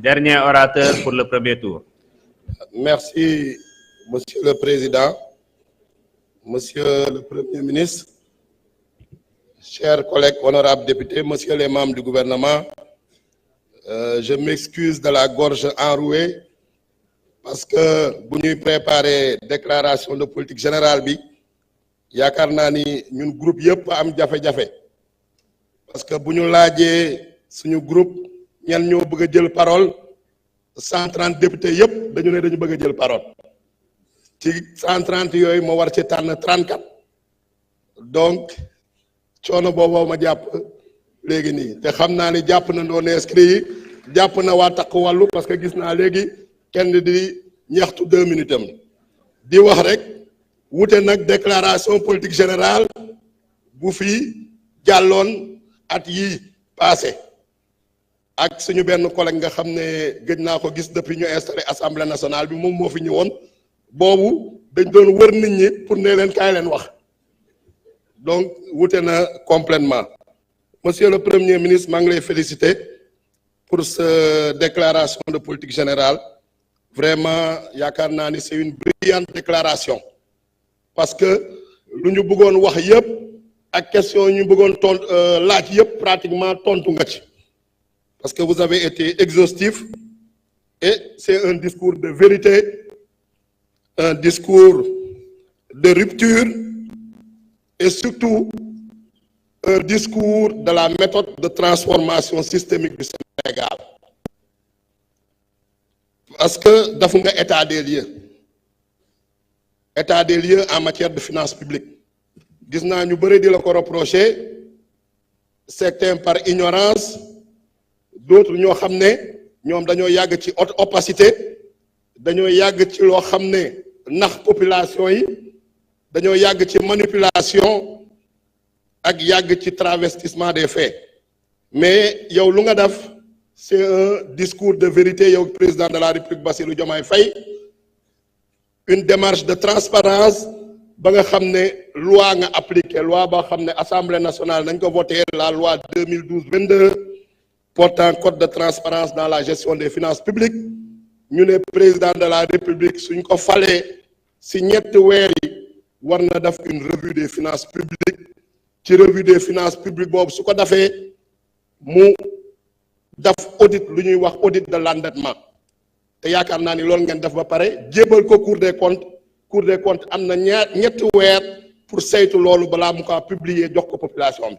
Dernier orateur pour le premier tour. Merci, Monsieur le Président, Monsieur le Premier ministre, chers collègues honorables députés, Monsieur les membres du gouvernement. Je m'excuse de la gorge enrouée parce que bu ñuy préparer déclaration de politique générale bi yaakaar naa ni ñun groupe yëpp am jafe-jafe parce que bu ñu laajee suñu groupe ñan ñoo bëgg a jël parole 130 députés yëpp dañu ne dañu bëgg a jël parole ci 130 yooyu moo war ci tànn 34 donc coono booboo ma jàpp léegi nii te xam naa ni jàpp na doon inscrit yi jàpp na waa Takku Wallu parce que gis naa léegi kenn di ñaxtu 2 minutes am di wax rek wute nag déclaration politique générale bu fi jàlloon at yi passé ak suñu benn collègue nga xam ne gëj naa ko gis depuis ñu installé assemblée nationale bi moom moo fi ñëwoon boobu dañ doon wër nit ñi pour ne leen kaay leen wax donc wute na complètement monsieur le premier ministre maa ngi lay féliciter pour cette déclaration de politique générale vraiment yaakaar naa ni c'est une brillante déclaration parce que lu ñu bëggoon wax yëpp ak question ñu bëggoon laaj yëpp pratiquement tontu nga ci parce que vous avez été exhaustif et c'est un discours de vérité, un discours de rupture et surtout un discours de la méthode de transformation systémique du Sénégal. Parce que daf nga état des lieux en matière de finances publiques. Gis naa ñu bëri di la ko reprocher, certains par ignorance, d'autres ñoo xam ne ñoom dañoo yàgg ci opacité, dañoo yàgg ci loo xam ne nax population yi, dañoo yàgg ci manipulation ak yàgg ci travestissement des faits. Mais yow lu nga def c'est un discours de vérité yow président de la République Bassirou Diomaye Faye, une démarche de transparence ba nga xam ne loi nga appliqué loi ba xam ne Assemblée nationale nañ ko voté la loi 2012-22 portant code de transparence dans la gestion des finances publiques. Ñu ne président de la République suñ ko falee si ñetti weer yi war na def une revue des finances publiques ci revue des finances publiques boobu su ko defee mu def audit lu ñuy wax audit de l'endettement te yaakaar naa ni loolu ngeen def ba pare jébal ko Cour des comptes am na ñetti weer pour saytu loolu balaa mu ko publier jox ko population bi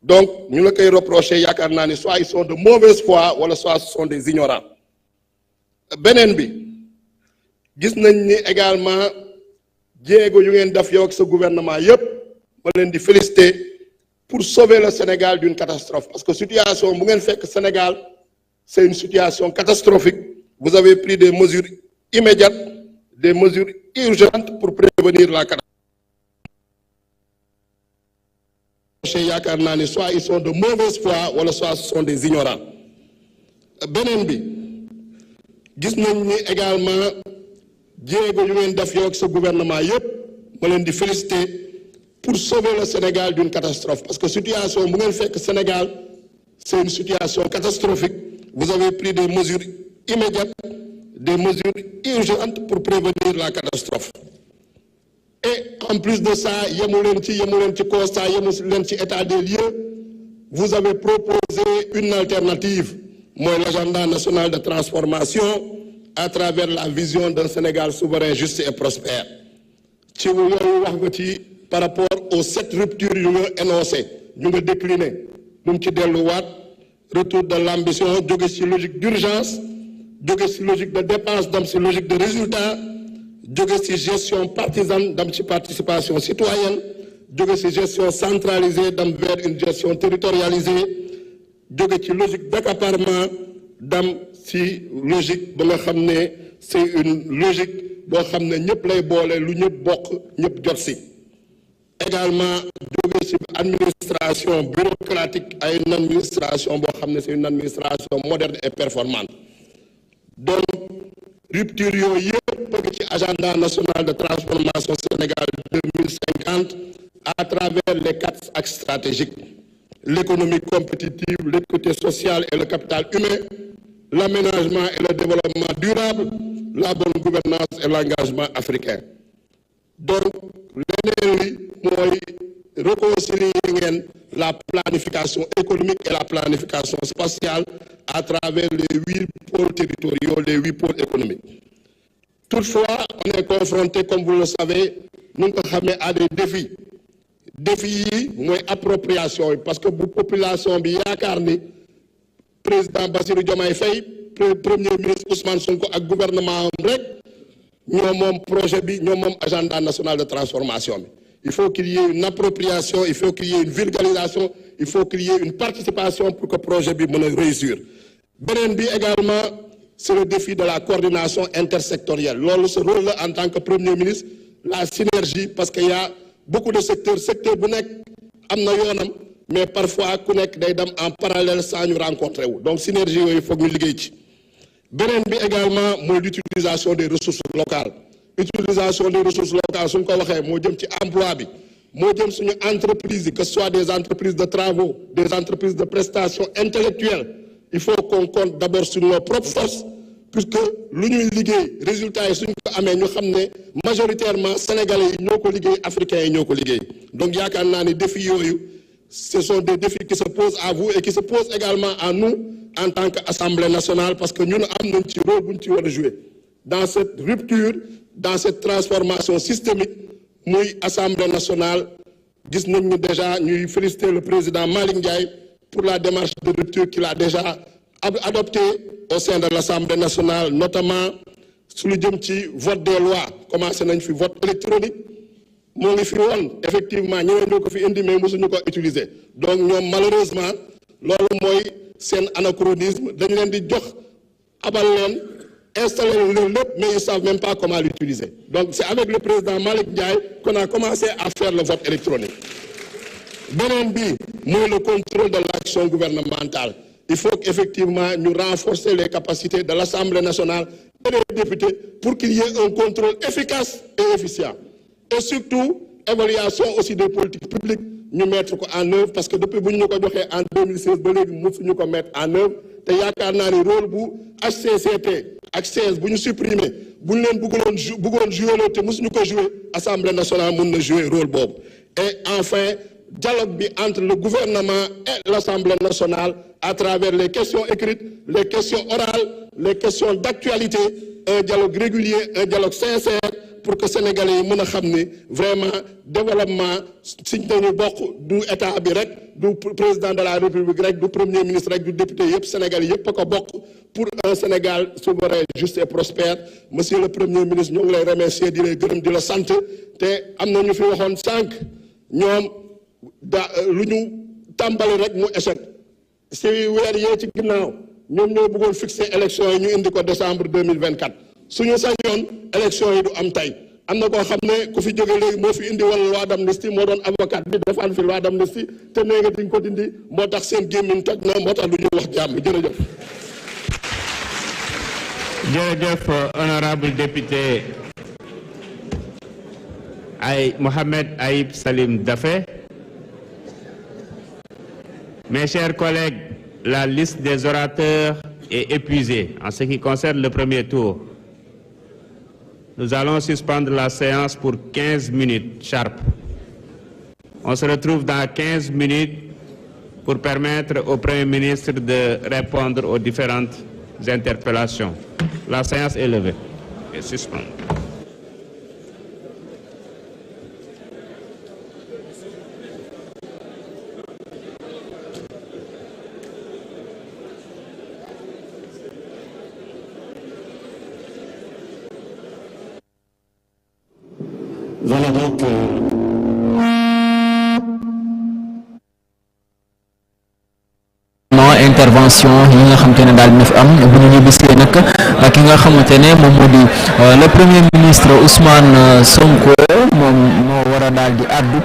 donc ñu la koy reprocher yaakaar naa ni soit ils sont de mauvaise foi wala soit ce sont des ignorants. Beneen bi gis nañ ni également jéego yu ngeen def yow ak sa gouvernement yépp ma leen di féliciter pour sauver le Sénégal d'une catastrophe parce que situation bu ngeen fekk Sénégal c'est une situation catastrophique. Vous avez pris des mesures immédiates, des mesures urgentes pour prévenir la catastrophe. Yaakaar naa ni soit ils sont de mauvaise foi wala soit ce sont des ignorants. Beneen bi gis nañ ni également jéego yu ngeen def yow ak sa gouvernement yépp ma leen di féliciter pour sauver le Sénégal d'une catastrophe parce que situation bu ngeen fekk Sénégal c'est une situation catastrophique. Vous avez pris des mesures immédiates, des mesures urgentes pour prévenir la catastrophe. Et en plus de ça, yemu leen ci constat, yemu leen ci état des lieux, vous avez proposé une alternative, mooy l'agenda national de transformation à travers la vision d'un Sénégal souverain, juste et prospère. Ci yooyu wax nga ci par rapport aux 7 ruptures yu nga énoncé ñu nga décliné ñu ci delluwaat retour de l'ambition jóge ci logique d'urgence jóge ci logique de dépense dem ci logique de résultat jóge ci gestion partisane dem ci participation citoyenne jóge ci gestion centralisée dem vers une gestion territorialisée jóge ci logique d'accaparement dem ci logique ba nga xam ne c'est une logique boo xam ne ñëpp lay boole lu ñëpp bokk ñëpp jot ci également jóge ci administration bureaucratique à une administration boo xam ne c'est une administration moderne et performante. Donc rupture yooyu yëpp bëgg ci agenda national de transformation Sénégal 2050 à travers les 4 axes stratégiques: l'économie compétitive, l'équité sociale et le capital humain, l'aménagement et le développement durable, la bonne gouvernance et l'engagement africain. Donc leneen li mooy réconcilier ngeen la planification économique et la planification spatiale à travers les 8 pôles territoriaux, les 8 pôles économiques. Toutefois, on est confronté, comme vous le savez, nous à des défis. Défis yi mooy appropriation parce que bu population bi yaakaar ni président Bassirou Diomaye Faye premier ministre Ousmane Sonko ak gouvernement am rek ñoo moom projet bi ñoo moom agenda national de transformation bi. Il faut qu'il y ait une appropriation, il faut qu'il y ait une vulgarisation, il faut qu'il y ait une participation pour que le projet bi mën a réussir. Beneen bi également, c'est le défi de la coordination intersectorielle. Loolu ce rôle là en tant que premier ministre, la synergie, parce qu'il y a beaucoup de secteur bu nekk am na yoonam, mais parfois ku nekk day dem en parallèle sans ñu rencontrer wu. Donc synergie yooyu foog ñu liggéey ci. Beneen bi également mooy l'utilisation des ressources locales. Utilisation des ressources locales suñ ko waxee moo jëm ci emploi bi moo jëm suñu entreprises yi que ce soit des entreprises de travaux, des entreprises de prestations intellectuelles. Il faut qu'on compte d'abord sur nos propres forces puisque lu ñuy liggéey résultats yi suñ ko amee ñu xam ne majoritairement sénégalais yi ñoo ko liggéey, africains yi ñoo ko liggéey. Donc yaakaar naa ni défis yooyu ce sont des défis qui se posent à vous et qui se posent également à nous en tant qu'Assemblée nationale parce que ñun am nañ ci rôle bu ñu ci war a jouer dans cette rupture, dans cette transformation systémique muy Assemblée nationale. Gis nañ ni déjà ñuy féliciter le président Malick Ndiaye pour la démarche de rupture qu'il a déjà adoptée au sein de l'Assemblée nationale, notamment su lu jëm ci vote des lois. Commencé nañ fi vote électronique moo ngi fi woon effectivement ñeneen ñoo ko fi indi mais mosuñu ko utiliser. Donc ñoom malheureusement loolu mooy seen anachronisme dañ leen di jox abal leen installer le lépp mais ils ne savent même pas comment l'utiliser. Donc c'est avec le président Malick Ndiaye qu'on a commencé à faire le vote électronique. Beneen bi mooy le contrôle de l'action gouvernementale. Il faut qu'effectivement nous renforcer les capacités de l'Assemblée nationale et des députés pour qu'il y ait un contrôle efficace et efficient. Et surtout, évaluation aussi des politiques publiques, nous mettre en œuvre parce que depuis que nous avons en 2016, nous avons mettre en œuvre. te yaakaar naa ni rôle bu HCCT ak CS bu ñu supprimer bu ñu leen bëggoon jouer te mosuñu ko jouer Assemblée nationale mën na jouer rôle boobu. Et enfin dialogue bi entre le gouvernement et l'Assemblée nationale à travers les questions écrites, les questions orales, les questions d'actualité, un dialogue régulier, un dialogue sincère pour que Sénégalais yi mën a xam ni vraiment développement siñ dañu bokk du état bi rek du président de la République rek du premier ministre rek du député yëpp Sénégalais yëpp a ko bokk pour un Sénégal souverain juste et prospère. Monsieur le premier ministre ñoo ngi lay remercier di lay gërëm di la sant te am na ñu fi waxoon sànq ñoom lu ñu tàmbali rek mu échec si weer yee ci ginnaaw ñoom ñoo bëggoon fixer élection yi ñu indi ko décembre 2024 suñu sañoon élection yi du am tey am na koo xam ne ku fi jóge léegi moo fi indi woon loi d'amnistie moo doon avocat bi defaan fi loi d'amnistie te nee nga diñ ko dindi moo tax seen gémmiñ toj na moo tax lu ñu wax jàmm jërëjëf. Jërëjëf honorable député Mohamed Aïb Salim Daffé. Mes chers collègues, la liste des orateurs est épuisée en ce qui concerne le premier tour. Nous allons suspendre la séance pour 15 minutes sharp. On se retrouve dans 15 minutes pour permettre au Premier ministre de répondre aux différentes interpellations. La séance est levée et suspendue. Voilà donc intervention yi nga xamante ne daal dina fi am bu ñu ñibbisee nag ki nga xamante ne moom moo di le premier ministre Ousmane Sonko moom moo war a daal di àddu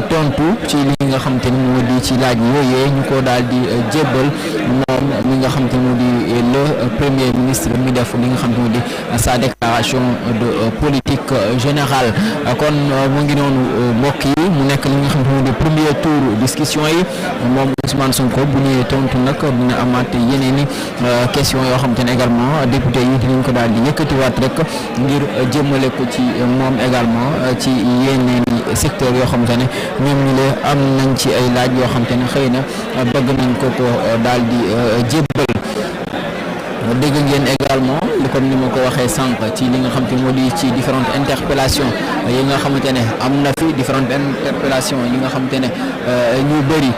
tontu ci li nga xamante ne moo di ci laaj yooyee ñu ko daal di jébbal moom li nga xamante ne moo di le premier ministre mi def li nga xamante ne moo di sa déclaration déclaration de politique générale kon mu ngi noonu mbokk yi mu nekk li nga xam ne de premier tour discussion yi moom Ousmane Sonko bu ñuy tontu nag dina amaat yeneen i question yoo xam te ne également député yi dinañ ko daal di yëkkatiwaat rek ngir jëmale ko ci moom également ci yeneen i secteur yoo xam te ne ñoom ñu lee am nañ ci ay laaj yoo xam te ne xëy na bëgg nañ ko daal di jébbal. dégg ngeen également comme ni ma ko waxee sànq ci li nga xam te moo di ci différentes interpellations yi nga xamante ne am na fi différentes interpellations yi nga xamante ne ñu bëri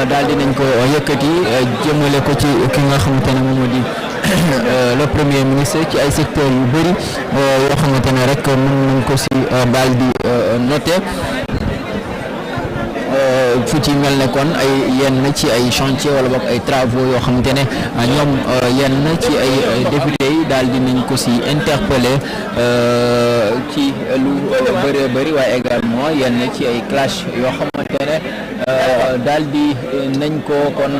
daal di nañ ko yëkkati jëmale ko ci ki nga xamante ne moom moo di le premier ministre ci ay secteurs yu bëri yoo xamante ne rek mën nañ ko si daal di noter. fu ci mel ne kon ay yenn ci ay chantier wala boog ay travaux yoo xamante ne ñoom yenn ci ay député yi daal di nañ ko si interpeller ci lu bëree bëri waaye également yenn ci ay clash yoo xamante ne daal di nañ ko kon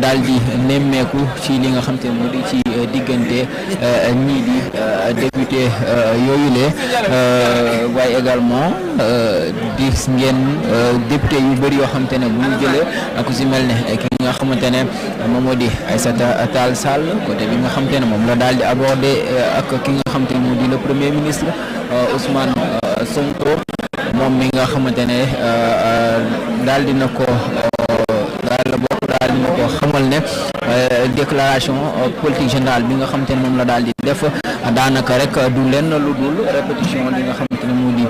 daal di nemmeeku ci li nga xamante ne moo di ci diggante ñii di député yooyu le waaye également gis ngeen député yu bëri yoo xamante ne bu ñu jëlee ku si mel ne ki nga xamante ne moom moo di Aïssata Tall Sall côté bi nga xamante ne moom la daal di abordé ak ki nga xamante ne moo di le premier ministre Ousmane Sonko moom mi nga xamante ne daal dina ko xamal ne déclaration politique générale bi nga xamante ne moom la daal di def daanaka rek du lenn lu dul répétition li nga xamante ne moo di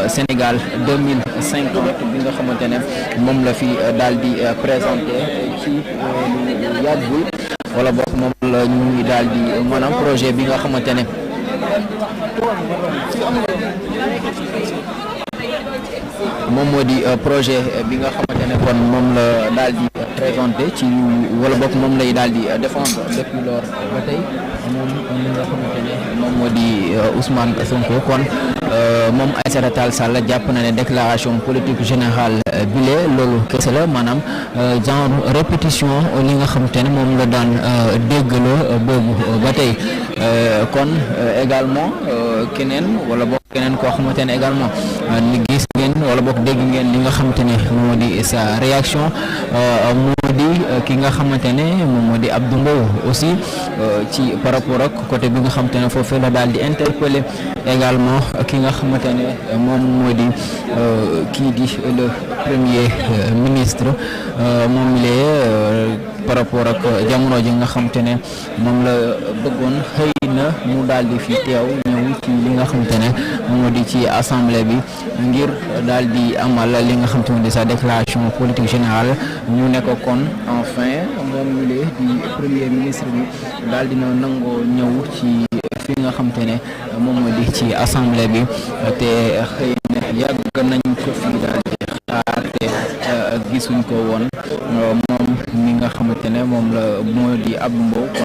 Sénégal 2050 bi nga xamante ne moom la fi daal di présenté ci lu yàggul wala boog moom la ñuy daal di maanaam projet bi nga xamante ne moom moo di projet bi nga xamante ne kon moom la daal di présenté ci wala boog moom lay daal di défendre depuis lors ba tey moom li nga xamante ne moom moo di Ousmane Sonko kon moom Aïssata Tall Sall jàpp na ne déclaration politique générale bile loolu kese la maanaam genre répétition li nga xamante ne moom la daan déggaloo boobu ba tey kon également keneen wala boog keneen koo xamante ne également ni gis ngeen wala boog dégg ngeen li nga xamante ne moo di sa réaction moo di ki nga xamante ne moom moo di Abdou Mbow aussi ci par rapport ak côté bi nga xamante ne foofee la daal di interpeller également ki nga xamante ne moom moo di kii di le premier ministre moom lee par rapport ak jamono ji nga xamante ne moom la bëggoon xëy na mu daal di fi teew ñëw ci li nga xamante ne moo di ci assemblée bi ngir daal di amal li nga xamante ne di sa déclaration politique générale ñu ne ko kon enfin moom mi lee di premier ministre bi daal dina nangoo ñëw ci fi nga xamante ne moom moo di ci assemblée bi te xëy na yàgg nañ ko fi daal di xaar te gisuñ ko woon moom mi nga xamante ne moom la moo di Abdou Mbow